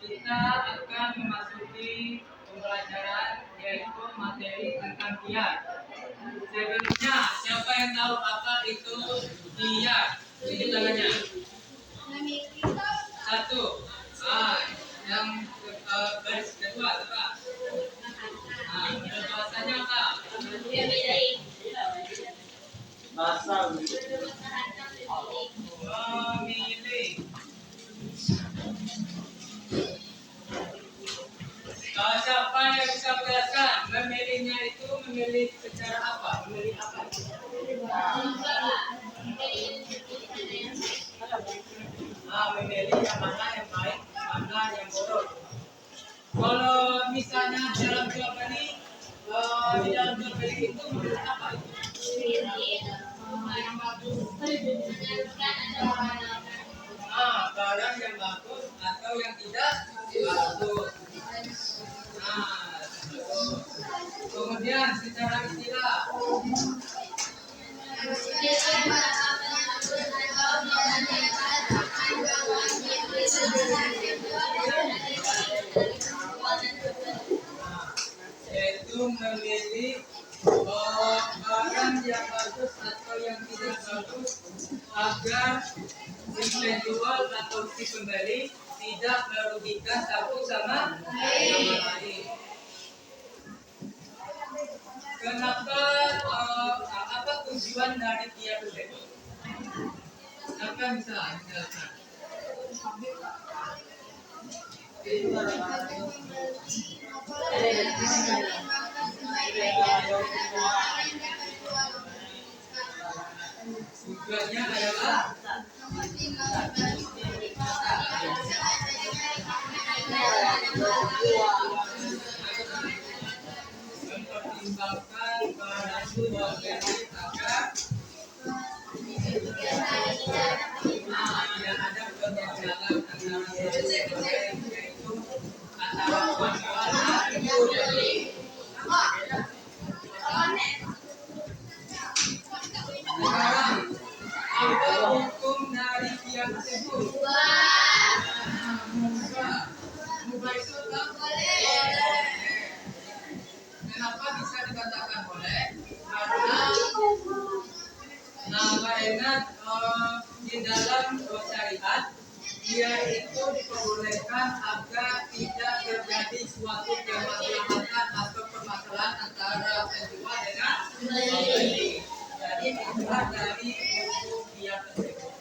kita akan memasuki pembelajaran yaitu materi tentang kiat. Sebelumnya, siapa yang tahu apa itu kiat? Tunjuk tangannya. Satu. Yang baris kedua apa? Bahasanya apa? Bahasa Memilih. Siapa yang bisa menjelaskan? Memilihnya itu memilih secara apa? Memilih apa? Memilih yang mana yang baik, mana yang buruk. Kalau misalnya dalam jawaban ini, di dalam jawaban itu memilih apa? Barang yang bagus atau yang tidak bagus. Kemudian secara istilah. Yaitu memilih barang yang bagus atau yang tidak bagus agar si penjual atau si pembeli tidak merugikan satu sama lain. Kenapa? Apa tujuan dari kiat tersebut? Siapa yang bisa menjelaskan? Tujuannya adalah mempertimbangkan pada dua kali agar tidak ada penyesalan antara yaitu antara penjual dan pembeli. Sekarang apa hukum dari kiat tersebut? Mubah itu tak boleh. Kenapa bisa dikatakan boleh? Karena di dalam syariat dia itu diperbolehkan agar tidak terjadi suatu kemaslahatan atau permasalahan antara penjual dengan pembeli. Jadi itulah dari hukum kiat tersebut.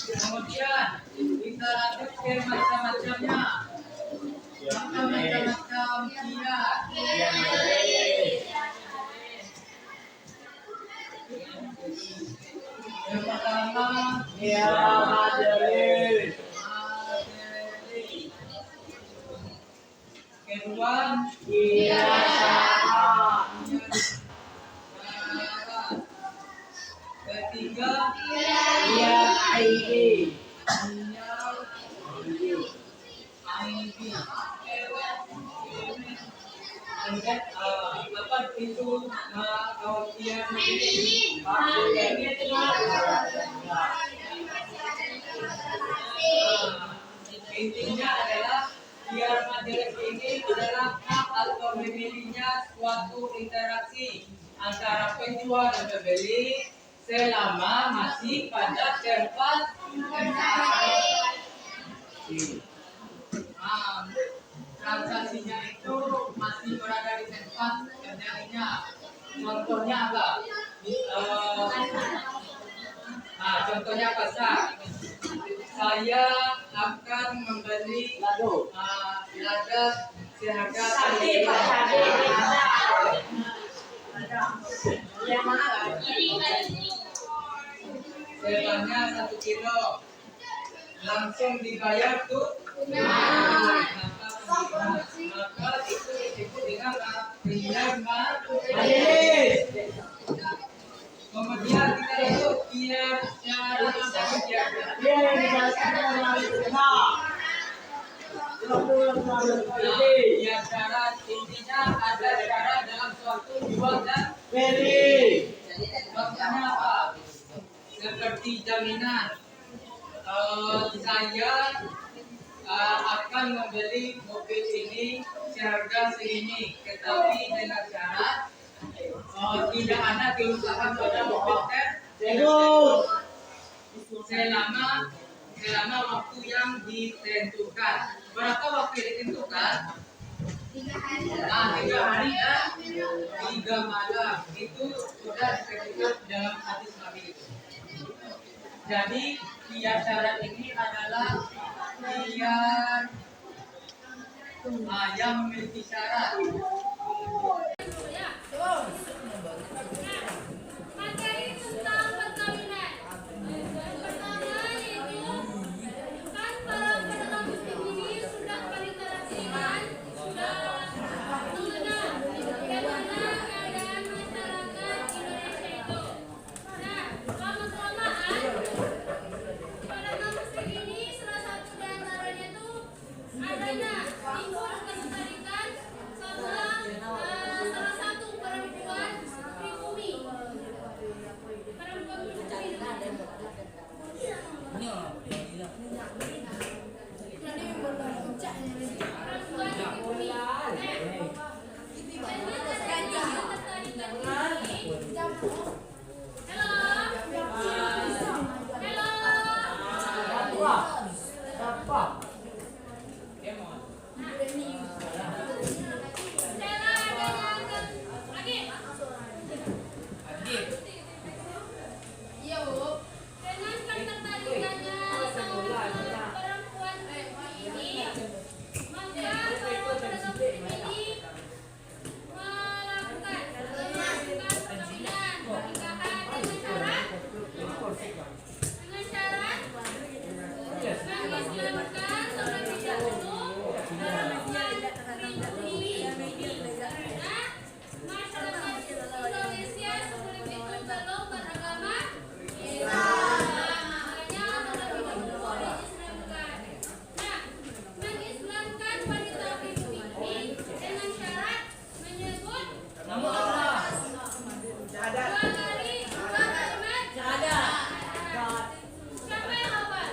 Kemudian kita lanjut ke macam-macamnya. Macam-macam kiat. Yang pertama, materi. Kedua, ketiga, apa itu intinya adalah biar materi ini adalah hak atau memilihnya suatu interaksi antara penjual dan pembeli selama masih pada tempat transaksinya itu masih berada di tempat terjadinya. Contohnya apa? Contohnya pasar. Saya akan membeli lada seharga sebanyak 1 kilo. Langsung dibayar tuh. Maka itu disebut dengan pinjam majelis. Kemudian kita lanjut kiat cara kiat cara intinya ada cara dalam suatu jual dan beli. Contohnya apa? Seperti jaminan. Saya akan membeli mobil ini seharga segini, tetapi dengan syarat tidak ada kerusakan pada mobil selama waktu yang ditentukan. Berapa waktu yang ditentukan? 3 hari dan 3 malam. Itu sudah ditentukan dalam hadis Nabi itu. Jadi kiat syarat ini adalah kiat yang memiliki syarat. Materi tentang perkawinan. Yang pertama yaitu kan para pedagang muslim ini sudah berinteraksikan, sudah mengenal bagaimana keadaan masyarakat Indonesia itu. Nah, lama-kelamaan pedagang muslim ini salah satu di antaranya itu adanya timbul ketertarikan sama salah satu perempuan pribumi. Perempuan pribumi. Dengan ketertarikannya sama perempuan ini, maka para pedagang ini melakukan perkawinan, pernikahan dengan syarat mengislamkan terlebih dahulu perempuan pribumi. Karena masyarakat Indonesia sebelum itu belum beragama Islam. Makanya terlebih dahulu diislamkan. Nah, mengislamkan wanita pribumi ini dengan syarat menyebut 2 hari 2 kalimat syahadat. Siapa yang hafal?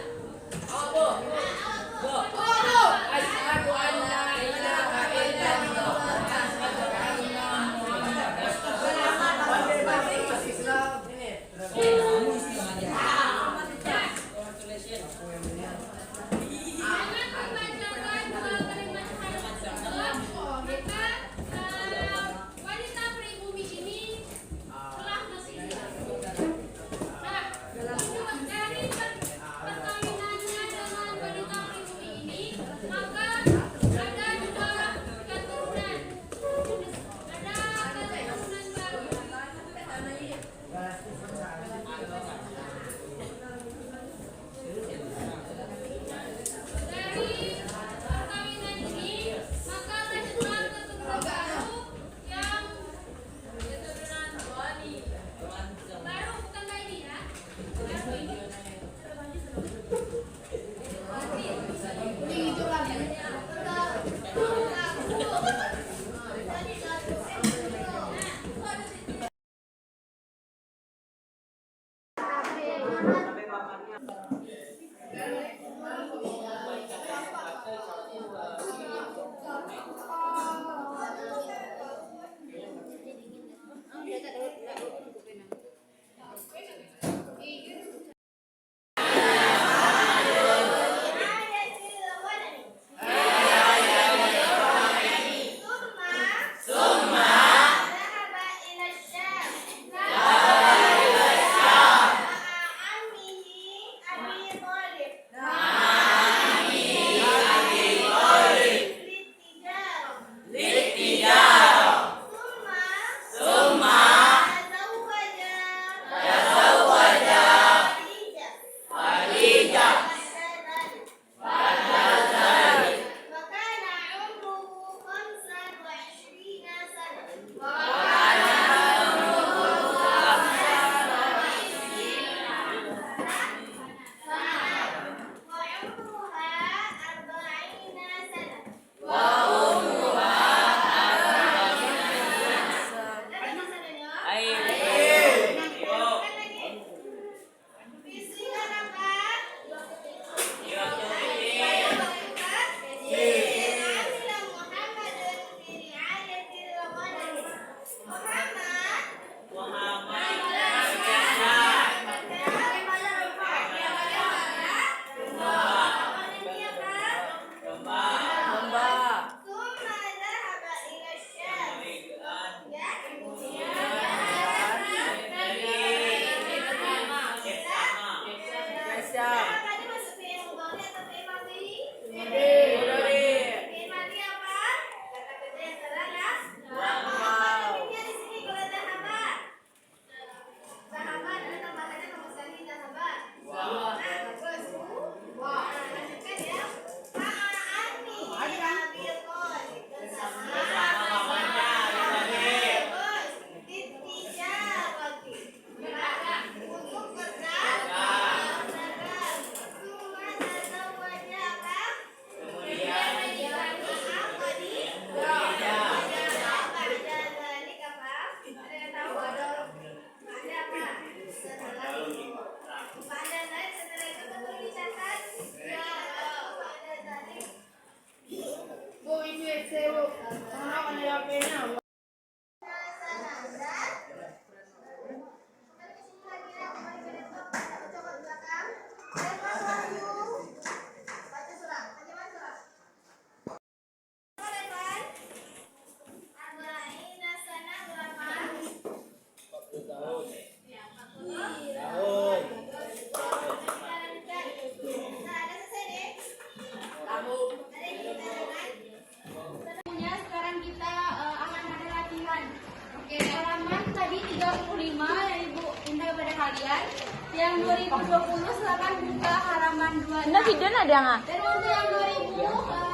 sekalian, yang 2020 silakan buka halaman 2. Nah, video ada nggak? Dan untuk yang 2000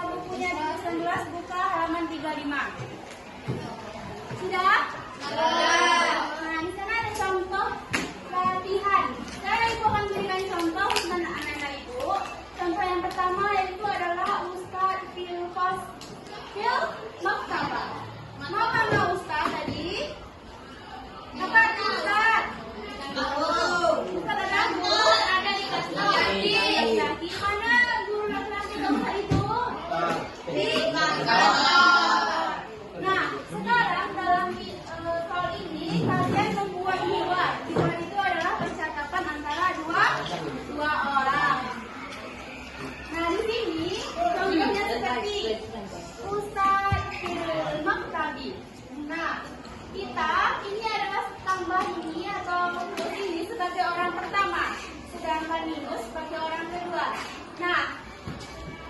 bukunya 2019 buka halaman 35. Sudah? Nah, di sana ada contoh latihan. Sekarang Ibu akan berikan contoh untuk anak-anak Ibu. Contoh yang pertama yaitu adalah Ustadz fil maktabah. Mau mana Ustadz tadi? Apa itu Ustadz? Ustadz ada guru ada di kelas laki-laki. Mana guru laki-laki Ustadz itu? Di Nah, sekarang dalam soal ini kalian membuat hewan. Hewan itu adalah percakapan antara dua orang. Nah, di sini contohnya seperti Ustadz fil maktabi. Nah, kita ini adalah tambah ini atau plus ini sebagai orang pertama, sedangkan minus sebagai orang kedua. Nah,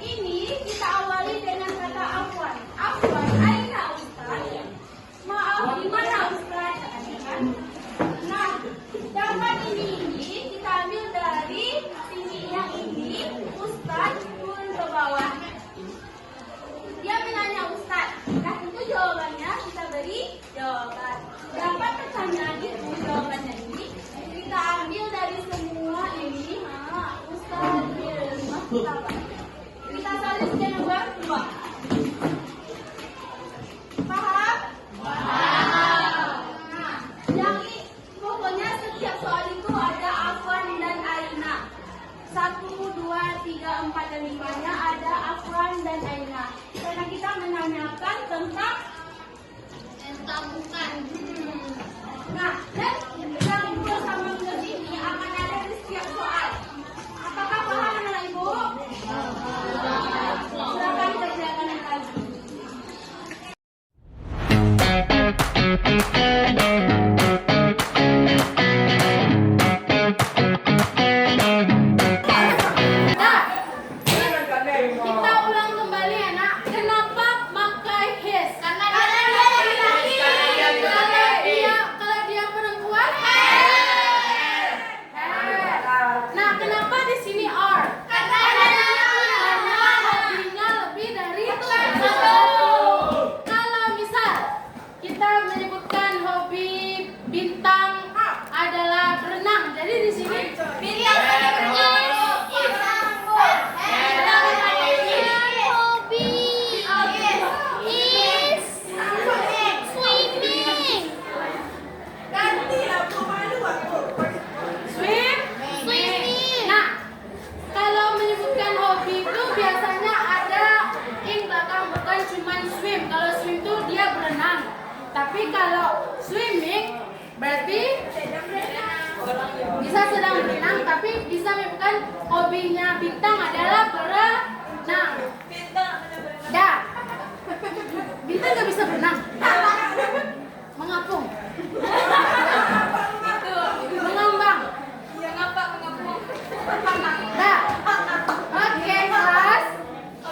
ini kita awali dengan kata afwan. Afwan, aina Ustaz? Maaf, di mana Ustaz? Nah, sedangkan ini kita ambil dari sini yang ini, Ustaz turun ke bawah. Dia menanya Ustaz. Nah, itu jawabannya kita beri jawaban. Dapat pertanyaan itu jawabannya ini kita ambil dari semua ini. Ustaz maktabah. Kita tulis di nomor 2. Paham? Nah, yang ini pokoknya setiap soal itu ada afwan dan aina. 1, 2, 3, 4, dan 5-nya ada afwan dan aina. Karena kita menanyakan tentang bukan. Nah, dan yang Ibu sama minus ini akan ada di setiap soal. Apakah paham anak Ibu? Silakan kerjakan yang tadi. Nah, kita ulang kembali anak. Kenapa pakai his? Karena dia laki-laki. Kalau dia perempuan? Nah, kenapa di sini are? Karena hobinya lebih dari satu. Kalau misal kita menyebutkan hobi bintang adalah berenang, jadi di sini bintang swimming. Nah, kalau menyebutkan hobi itu biasanya ada in belakang, bukan cuma swim. Kalau swim itu dia berenang. Tapi kalau swimming berarti bisa sedang berenang, tapi bisa menyebutkan hobinya bintang adalah berenang. Dah. Bintang nggak bisa berenang. Mengapung. Mengambang. Nah, okay, class.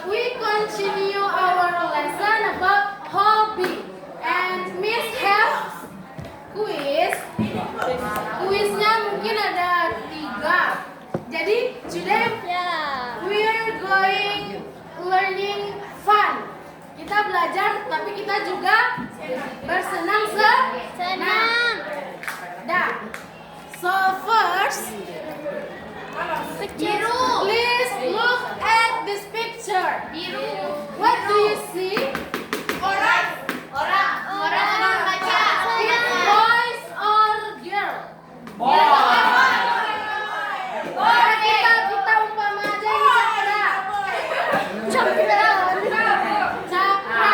We continue our lesson about hobby, and Miss have quiz. Quiznya mungkin ada 3. Jadi today we are going learning fun. Kita belajar, tapi kita juga bersenang-senang. Dah. So first, please look at this picture. What do you see? Orang baca. Boys or girl? Kita umpama aja ini cakra.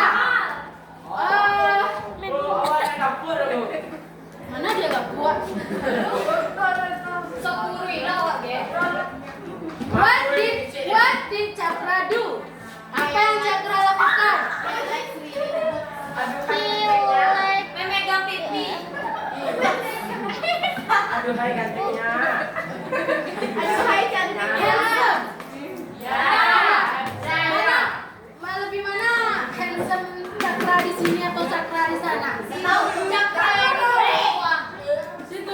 Mana dia gak kuat? What did Cakra do? Apa yang Cakra lakukan? Memegang pipi. Aduhai cantiknya. Aduhai cantiknya. Ya. Mana? Lebih mana? Handsome Cakra di sini atau Cakra di sana? Tahu Cakra yang situ.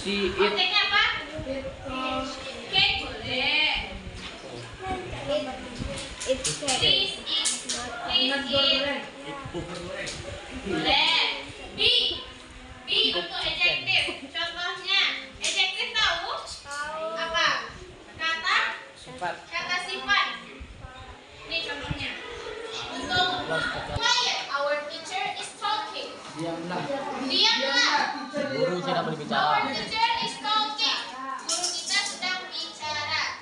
See it. Objeknya apa? Cake boleh. It's cake. Please eat. Please eat. Boleh. B. B untuk adjektif. Contohnya, adjektif tahu? Apa? Kata? Sifat. Kata sifat. Ini contohnya. Untuk quiet, our teacher is talking. Diamlah. Diamlah. Guru sedang berbicara. Our teacher is talking. Guru kita sedang bicara.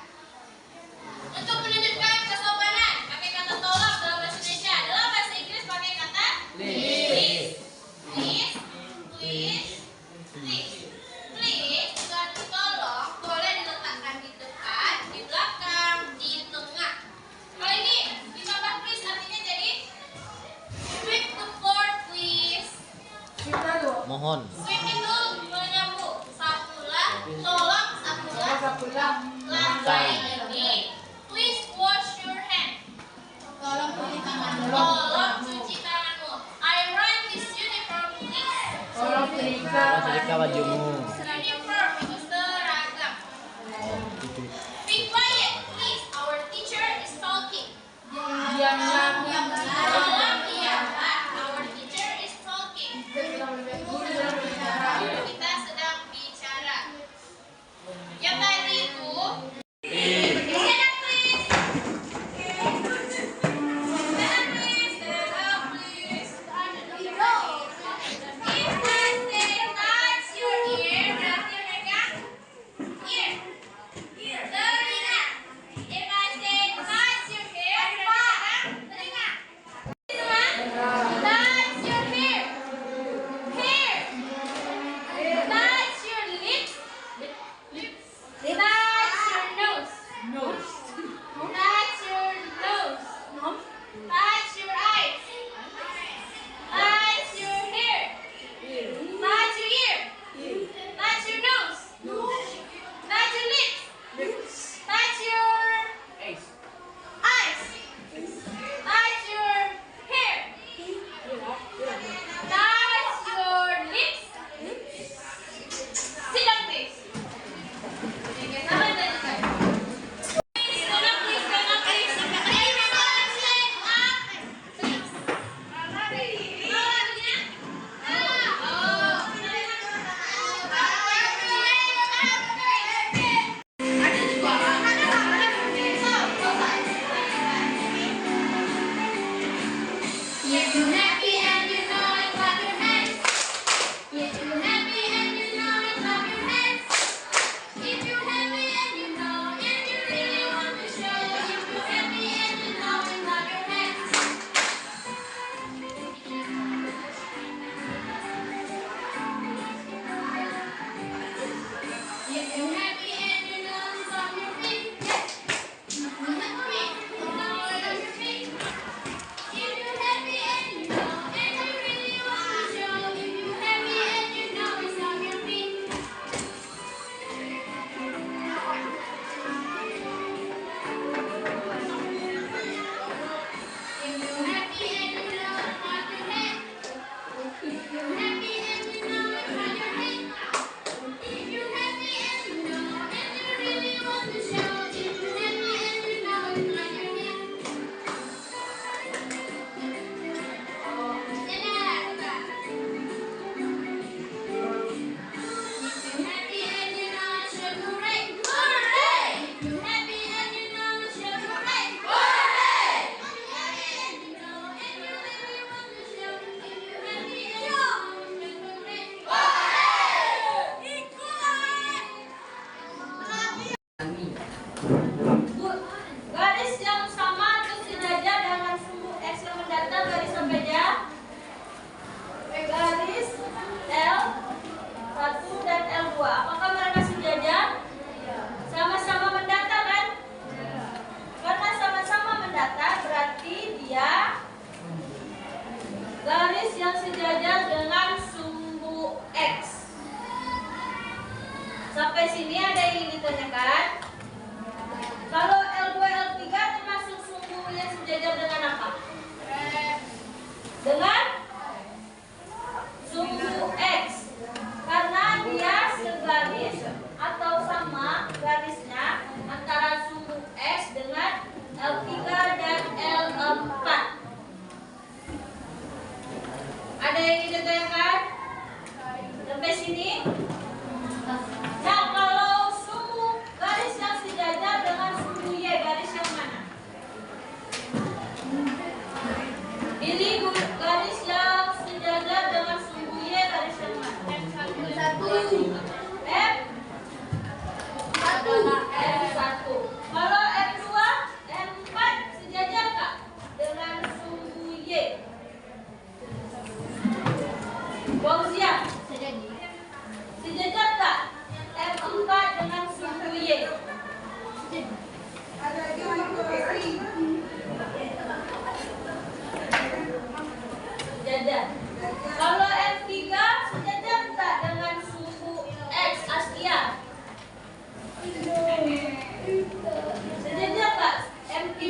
Untuk menunjukkan kesopanan, pakai kata tolong dalam bahasa Indonesia. Dalam bahasa Inggris pakai kata please. Please. Please. Please. Please juga arti tolong boleh diletakkan di depan, di belakang, di tengah. Kalau ini ditambah please artinya jadi sweep the floor please. Mohon. Sweep itu menyapu, sapulah, tolong sapulah lantai ini. Please wash your hand. Tolong cuci tanganmu. Tolong cuci tanganmu. I run this uniform please. Tolong setrika bajumu. Uniform itu seragam. Be quiet please. Our teacher is talking. Tolong diamlah. Our teacher is talking. Kita sedang bicara. Yang tadi itu stand up, please. Stand up, please. Stand up, please. If I say touch your ear, berarti megang ear. Telinga. If I say touch your hair, berarti megang telinga. Touch your hair. Hair. Touch your lips. Touch your nose. Touch your nose. Touch your eyes. Touch your hair. Touch your ear. Touch your nose. Touch your lips. Touch your eyes. Touch your hair. Touch your lips. Sit down, please. Sama tadi kan? Please, stand up, please, stand up, please. Everyone stand up, please. If you're happy and you know it, clap your hands. If you're happy and you know it, clap your hands. If you're happy and you know and you really want to show, if you're happy and you know it, clap your hands. If you're happy and you know it's on your feet, yes. Look at me, now it's on your feet. If you're happy and you know and you really want to show, if you're happy and you know it's on your feet. If you're happy and you know it, clap your hands. If you're happy and you know it, clap your hands. If you're happy and you know and you really want to show, if you're happy and you know it, clap your hands. Stand up. If you're happy and you know it, shout hooray! Hooray! If you're happy and you know it, shout hooray! Hooray! And you know and you really want to show, if you're happy and you know it, shout hooray! Hooray! Garis yang sama atau sejajar dengan sumbu X yang mendatar garis sepeda. Garis L1 dan L2. Apakah mereka sejajar? Sama-sama mendatar kan? Karena sama-sama mendatar berarti dia garis yang sejajar dengan sumbu X. Sampai sini ada yang ingin ditanyakan? Kalau L2, L3 termasuk sumbu yang sejajar dengan apa? Dengan sumbu X. Karena dia segaris sini. Nah, kalau sumbu garis yang sejajar dengan sumbu Y, garis yang mana? Ini garis yang sejajar dengan sumbu Y, garis yang mana? M1. M1. Kalau M2, M4 sejajar kah dengan sumbu Y? Fauzia, sejajar tak M4 dengan sumbu Y? Sejajar. Kalau M3 sejajar tak dengan sumbu X, Askia? Sejajar tak M3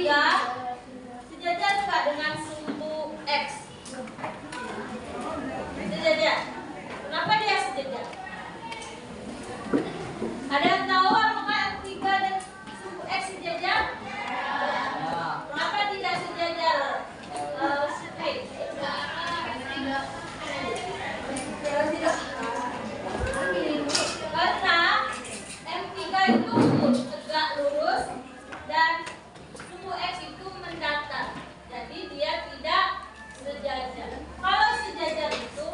sejajar tak dengan sumbu X? Sejajar. Kenapa dia sejajar? Ada yang tahu apakah M3 dan sumbu X sejajar? Kenapa tidak sejajar? Straight. Karena M3 itu tegak lurus dan sumbu X itu mendatar. Jadi dia tidak sejajar. Kalau sejajar itu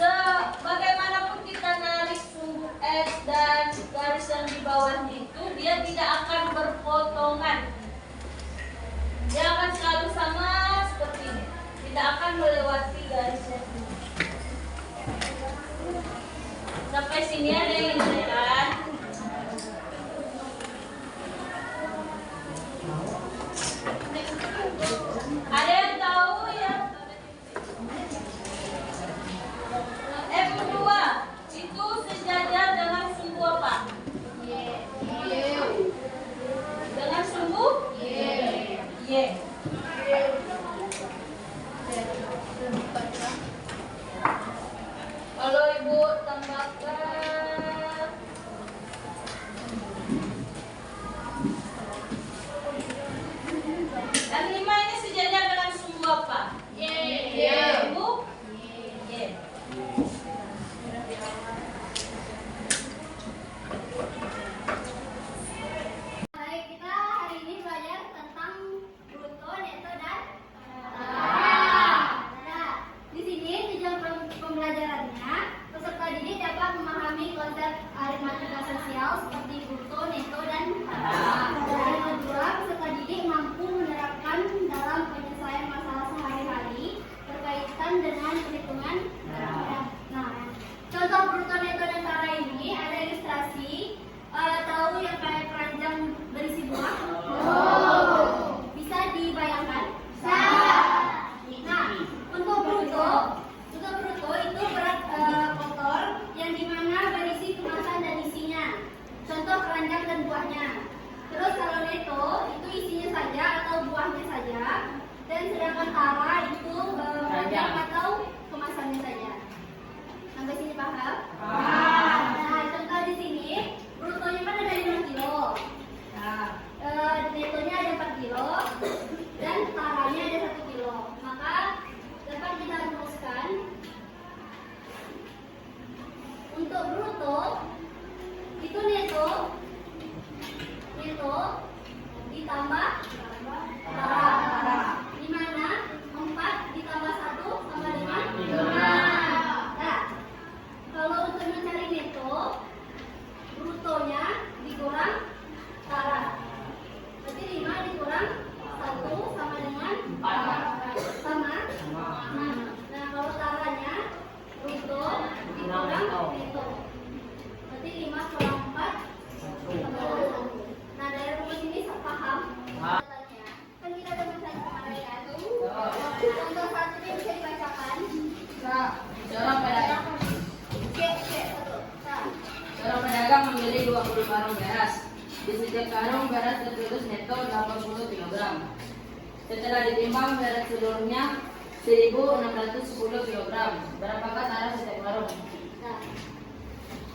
sebagaimanapun kita narik sumbu X dan garis yang di bawahnya itu, dia tidak akan berpotongan. Dia akan selalu sama seperti ini. Tidak akan melewati garis yang ini. Sampai sini ada yang ditanyakan? Ada yang tahu ya? M2 itu sejajar dengan sumbu apa? Dengan sumbu? Y. Kalau ibu tambahkan M5 ini sejajar dengan sumbu apa? Sumbu Y. Baik, kita hari ini belajar tentang bruto, neto, dan nah, di sini tujuan pembelajarannya peserta didik dapat memahami konsep aritmatika sosial seperti bruto, neto, dan yang kedua, peserta didik mampu menerapkan dalam penyelesaian masalah sehari-hari berkaitan dengan perhitungan. Nah, contoh bruto, neto, dan tara ini ada ilustrasi. Tahu yang kayak keranjang berisi buah? Bisa dibayangkan? Bisa. Nah, untuk bruto itu berat kotor yang dimana berisi kemasan dan isinya. Contoh keranjang dan buahnya. Terus kalau neto itu isinya saja atau buahnya saja. Dan sedangkan tara itu keranjang atau kemasannya saja. Sampai sini paham? Nah, contoh di sini brutonya kan ada 5 kilo. Netonya ada 4 kilo dan taranya ada 1 kilo. Maka dapat kita rumuskan untuk bruto itu neto ditambah tara. Di mana 4 ditambah 1 sama dengan 5. Nah, kalau untuk mencari neto, brutonya dikurang tara. Berarti 5 dikurang 1 sama dengan 4. Sama? Nah, kalau taranya bruto dikurang neto. Berarti 5 kurang 4 sama dengan 1. Nah, dari rumus ini paham? Kan kita udah baca kemarin kan? Contoh satunya bisa dibacakan. Seorang pedagang Seorang pedagang membeli 20 karung beras. Di setiap karung beras tertulis neto 80 kg. Setelah ditimbang beras seluruhnya 1.610 kg. Berapakah tara setiap karung? Nah,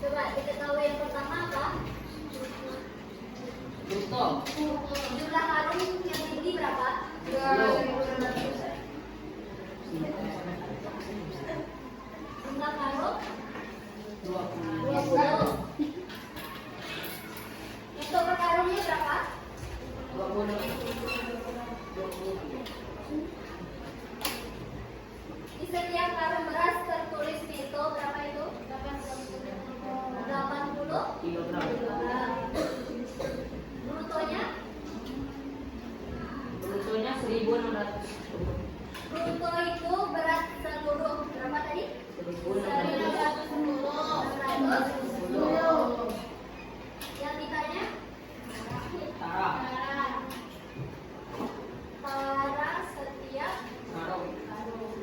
coba diketahui yang pertama apa? Bruto. Jumlah karung yang tinggi berapa? 10. Jumlah karung 20. Untuk perkarungnya berapa? 20. Di setiap karung beras tertulis veto berapa itu? 80 kilogram. Brutonya? Brutonya 1.600. Bruto itu berat seluruh berapa tadi? 1.600. 110. Yang ditanya? Tara. Para setiap Karung. karung.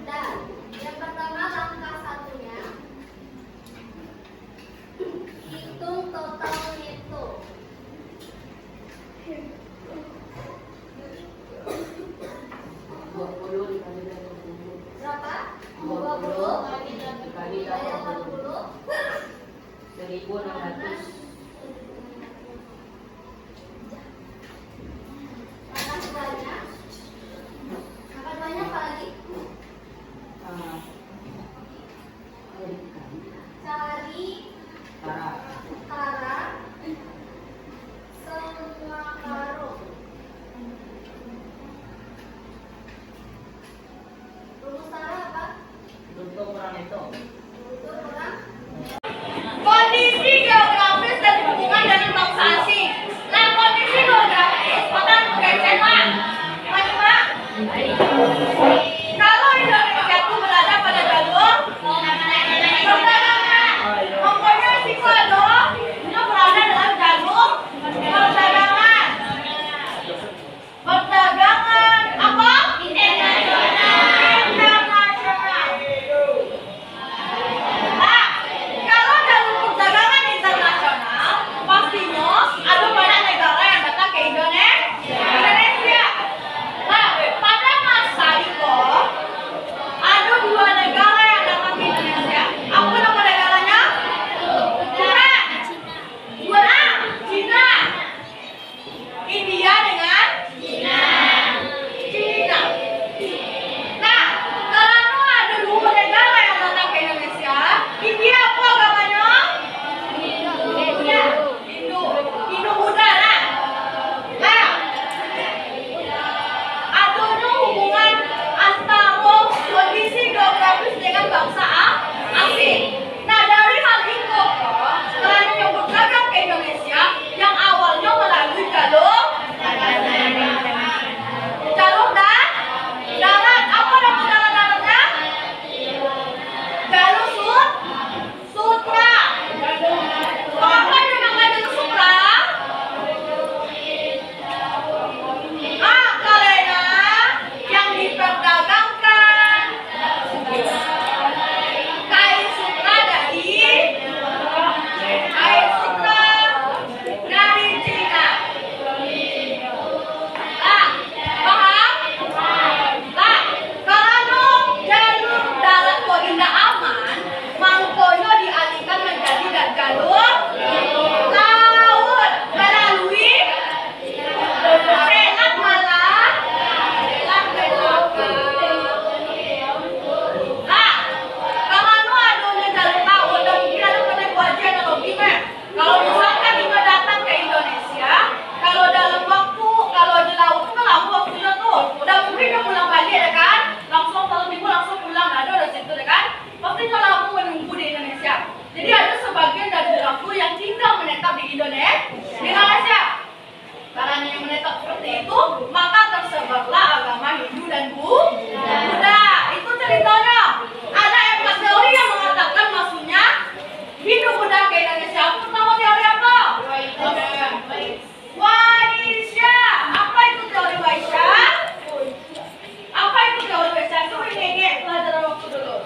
Dan yang pertama langkah satunya hitung total neto. Berapa? 20 dikali dikali 80. 80. 1.600. Langkah keduanya. Langkah keduanya apa lagi? Cari Tara. tara semua karung. Rumus tara apa? Untuk ukuran itu. Untuk orang. Kondisi geografis dan hubungan dengan bangsa asing. Nah, kondisi geografis kota Kecema. Kelima, kalau Indonesia itu berada pada jalur perdagangan, pokoknya risiko dong, itu berada dalam jalur perdagangan. Perdagangan apa? Internasional. Nah, kalau jalur perdagangan internasional, pastinya ada banyak negara yang datang ke Indonesia. Nah, pada masa itu ada dua negara yang datang ke Indonesia. Apa nama negaranya? Bukan Cina. India dengan Cina. Nah, kalau ada dua negara yang datang ke Indonesia, India apa agamanya? Hindu Buddha lah. Nah, adanya hubungan antara kondisi geografis dengan bangsa asing. Nah, dari hal itu, setelah yang berdagang ke Indonesia, yang awalnya melalui jalur dan darat. Apa nama jalan daratnya? Jalur sutra. Apa yang namanya jalur sutra? Karena yang diperdagangkan kain sutra dari Cina. Paham? Kalau jalur darat kok tidak aman, mangkonya dialihkan menjadi jalur laut melalui Selat Malaka. Kalau adanya jalur laut dan mungkin ada peneguajian atau gimana? Kalau misalkan kita datang ke Indonesia, kalau dalam waktu, kalau di laut itu lama waktunya tuh, udah mungkin dia pulang balik ya kan? Langsung kalau minggu langsung pulang, ada udah situ ya kan? Pasti kalau lama menunggu di Indonesia. Jadi ada sebagian dari waktu yang tinggal menetap di Indonesia. Karena yang menetap seperti itu, maka tersebarlah agama Hindu dan Buddha. Itu ceritanya. Ada empat teori yang mengatakan maksudnya Hindu Buddha ke Indonesia. Pertama teori apa? Waisya. Apa itu teori Waisya? Apa itu teori Waisya? Itu ini pelajaran waktu dulu.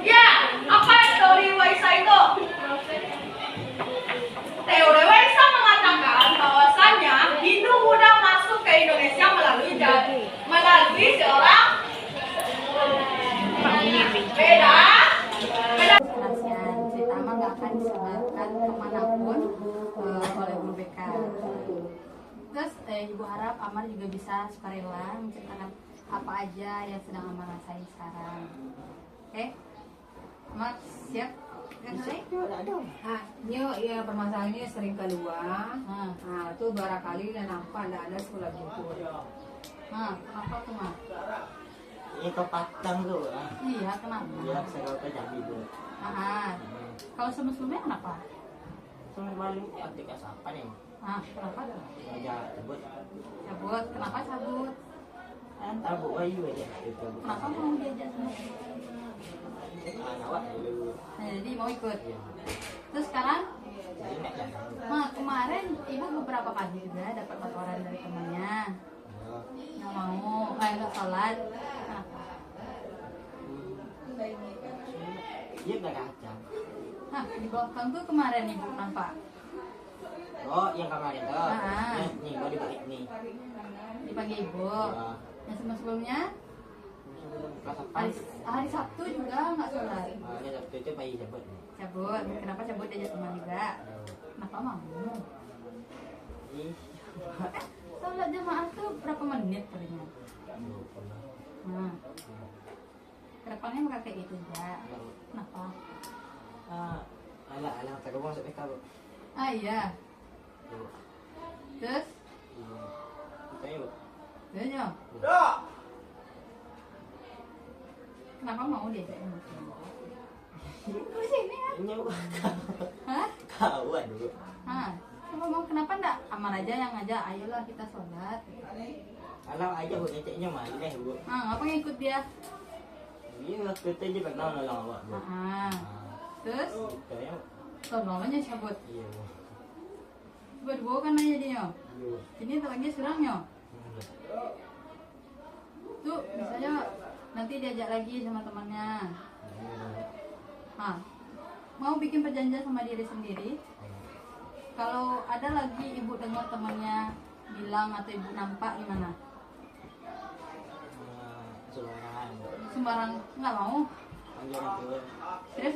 Ya, apa teori Waisya itu? Teori Waisya mengatakan bahwasanya Hindu Buddha masuk ke Indonesia melalui seorang beda. Rahasiaan cerita mah nggak akan disebarkan kemanapun oleh Bu BK. Terus Ibu harap Amar juga bisa sukarela menceritakan apa aja yang sedang Amar rasain sekarang. Oke? Amar siap? Ah, ini ya permasalahannya sering keluar. Nah, itu barangkali dan nampak tidak ada sekolah buku. Kenapa tuh, Mak? Ini kau patang tu. Iya, kenapa? Dia saya kau jadi tu. Kalau sebelum-sebelumnya kenapa? Semua balik ketika siapa nih? Kenapa? Aja sebut. Cabut. Kenapa cabut? Antar bu bayu aja. Kenapa mau diajak sama? Awak dulu. Jadi mau ikut. Terus sekarang? Ingat ya. Kemarin Ibu beberapa kali juga dapat laporan dari temannya. Nggak mau, nggak sholat. Kenapa? Dia nggak kacang. Di belakang tuh kemarin Ibu nampak. Oh, yang kemarin tuh. Ah. Nih, mau dibalik nih. Dipanggil Ibu. Ya. Yang sebelum-sebelumnya Kelas apa? hari Sabtu juga nggak sholat. Dia Sabtu itu bayi cabut. Cabut. Kenapa cabut diajak teman juga? Kenapa mau? Ih, Sholat jamaah tuh berapa menit palingan? Kedepannya bakal kayak gitu ya. Kenapa? Alah, tergabung sampai kau. Iya. Terus? Saya Iya. Kenapa mau diajak sama teman? Di sini ya? ini Hah? kawan dulu. Kenapa mau? Kenapa enggak Amar aja yang ngajak? Ayolah kita sholat. Kalau aja bu ngeceknya malah bu. Ngapa ngikut dia? Dia waktu itu dia pernah nolong awak bu. Terus? Kayaknya Tolongnya cabut. iya bu. Berdua kan aja dia. Iya. Ini tak lagi surangnya. Tuh, misalnya nanti diajak lagi sama temannya. Mau bikin perjanjian sama diri sendiri. Kalau ada lagi ibu dengar temannya bilang atau ibu nampak gimana? Sembarangan. Sembarang nggak mau? Panggil orang tua. Serius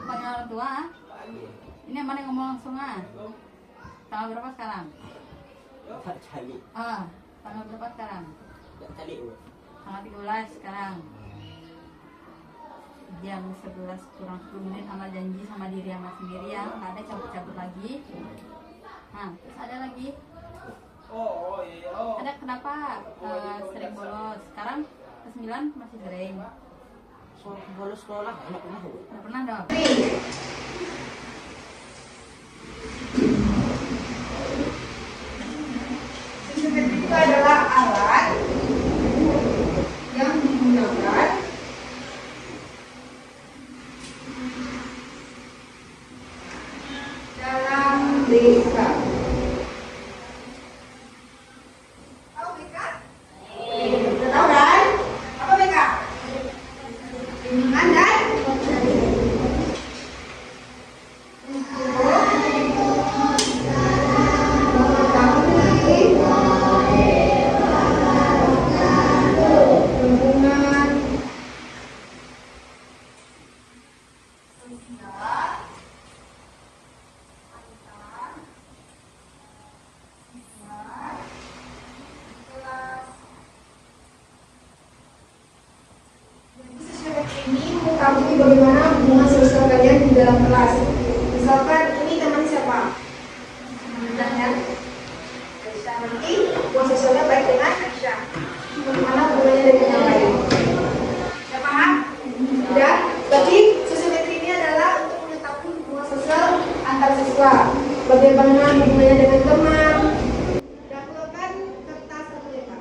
Panggil orang tua Ini yang mana yang ngomong langsung Tanggal berapa sekarang? Tak cari. Tanggal berapa sekarang? Tak cari bu. Tanggal 13 sekarang. Jam 11 kurang 10 menit sama janji sama diri sama sendiri ya. Nggak ada cabut-cabut lagi. Terus ada lagi. Ada kenapa sering bolos? Sekarang ke-9 masih sering. Bolos sekolah enak pernah bu. Nggak pernah dong. Seperti itu adalah alat yang digunakan dalam BK. Tahu BK? Sudah tahu kan? Apa BK? Bimbingan dan ini mengetahui bagaimana hubungan sosial kalian di dalam kelas. Misalkan ini teman siapa? Misalnya Aisyah. Nanti hubungan sosialnya baik dengan Aisyah. Bagaimana hubungannya dengan yang lain? Sudah paham? Sudah? Berarti sosiometri ini adalah untuk mengetahui hubungan sosial antar siswa. Bagaimana hubungannya dengan teman. Dapatkan kertas satu lembar.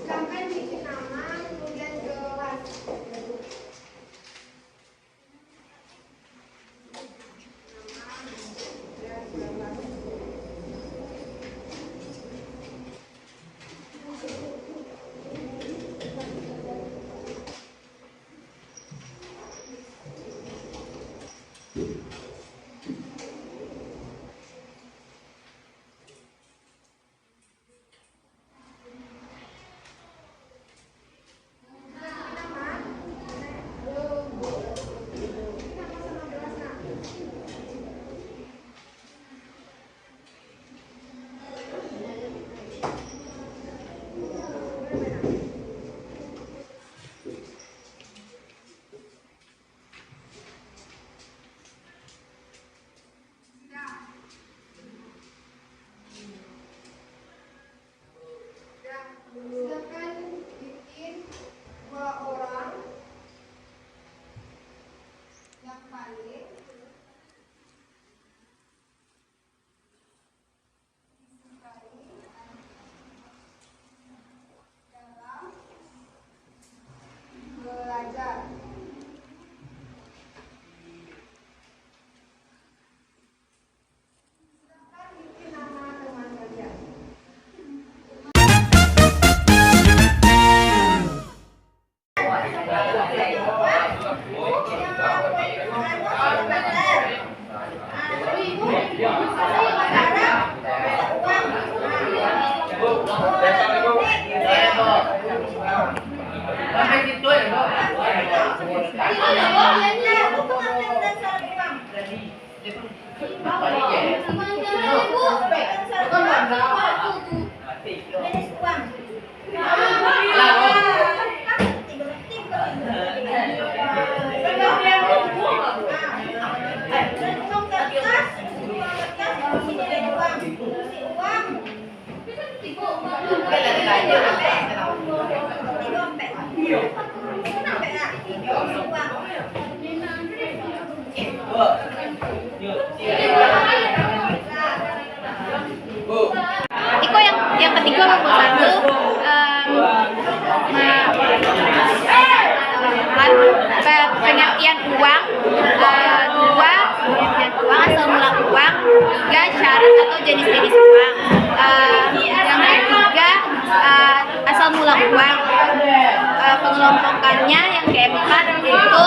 Sedangkan Silakan bikin 2 orang yang paling dalam belajar. Silakan bikin nama teman kalian. Iko yang ketiga nomor 1 pengertian uang, 2 pengertian uang, asal mula uang, 3 syarat atau jenis-jenis uang, yang ketiga asal mula uang, pengelompokannya yang keempat yaitu